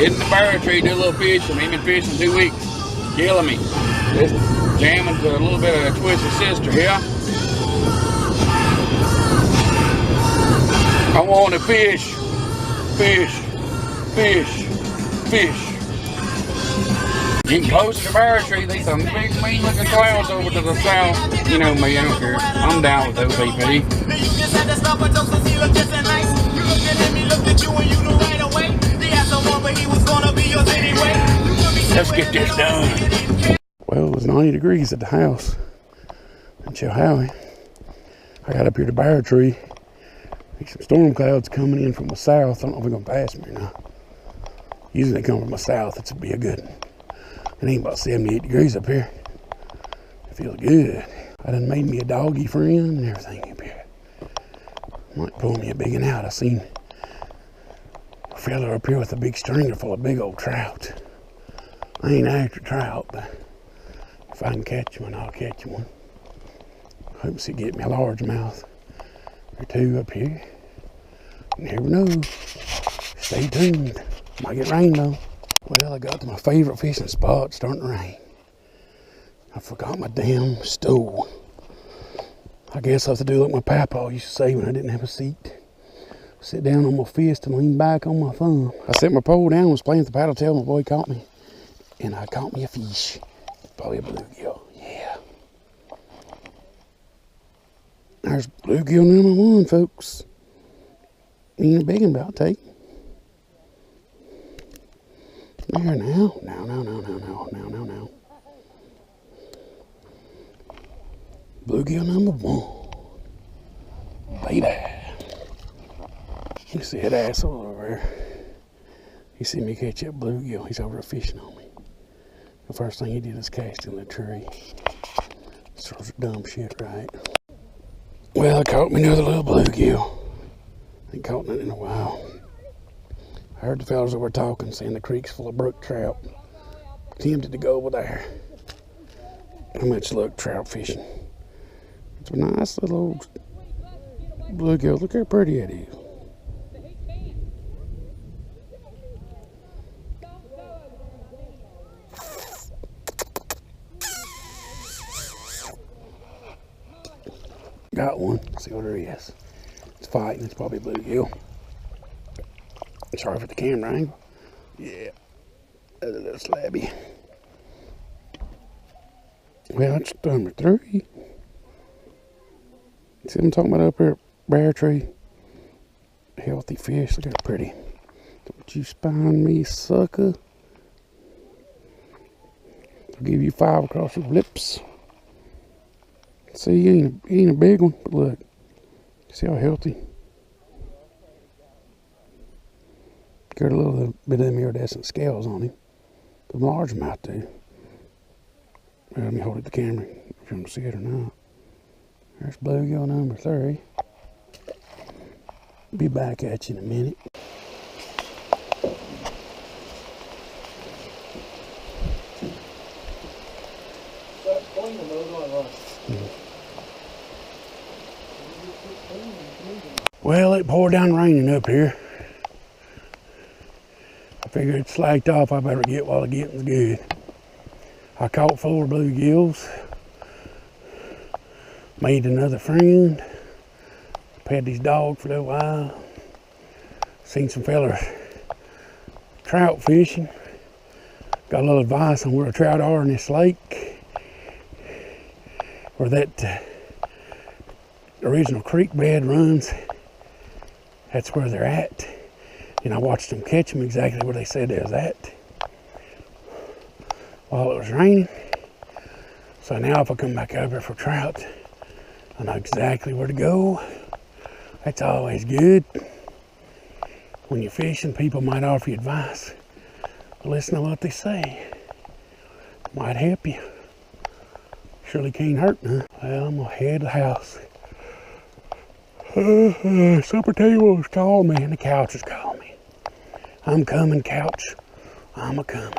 Hitting the Beartree, do a little fishing. Ain't been fishing 2 weeks. Killing me. Just jamming to a little bit of a Twisted Sister here. I want to fish, fish, fish, fish. Getting closer to Beartree, these some big mean looking clouds over to the south. You know me, I don't care. I'm down with OPP. Let's get this done. Well, it's 90 degrees at the house in Chilhowie. I got up here to Beartree. Some storm clouds coming in from the south. I don't know if they're going to pass me or not. Usually they come from the south. It's be a good. It ain't about 78 degrees up here. It feels good. I done made me a doggy friend and everything up here. Might pull me a big one out. I seen a fella up here with a big stringer full of big old trout. I ain't after trout, but if I can catch one, I'll catch one. Hope to get me a largemouth or two up here. You never know. Stay tuned. Might get rain though. Well, I got to my favorite fishing spot. It's starting to rain. I forgot my damn stool. I guess I have to do like my PAPAW used to say when I didn't have a seat. Sit down on my fist and lean back on my thumb. I set my pole down, was playing with the paddle tail, my boy caught me. And I caught me a fish. Probably a bluegill. Yeah. There's bluegill number one, folks. Ain't a big one, about to take. There now. Now. Bluegill number one. Baby. You see that asshole over there? He see me catch that bluegill. He's over there fishing on me. The first thing he did is cast in the tree. Sort of dumb shit, right? Well, I caught me another little bluegill. Ain't caught nothing in a while. I heard the fellas that were talking, saying the creek's full of brook trout. Tempted to go over there. How much luck trout fishing? It's a nice little old bluegill. Look how pretty it is. Got one. Let's see what it is. It's fighting. It's probably a bluegill. Sorry for the camera angle. Yeah. That's a little slabby. Well, it's number 3. See what I'm talking about up here at Beartree? Healthy fish. Look how pretty. Don't you spine me, sucker. I'll give you 5 across your lips. See, he ain't a big one, but look. See how healthy? Got a little bit of them iridescent scales on him. The largemouth too. Well, let me hold it to the camera if you want to see it or not. There's bluegill number 3. Be back at you in a minute. Well, it poured down raining up here. I figured it slacked off. I better get while the getting's good. I caught 4 bluegills. Made another friend. Pet these dogs for a little while. Seen some fellas trout fishing. Got a little advice on where the trout are in this lake. Where that original creek bed runs. That's where they're at. And I watched them catch them exactly where they said they was at while it was raining. So now if I come back over for trout, I know exactly where to go. That's always good. When you're fishing, people might offer you advice. But listen to what they say. Might help you. Surely can't hurt, huh? Well, I'm gonna head to the house. Supper table's called me and the couch has called me. I'm coming, couch. I'm a coming.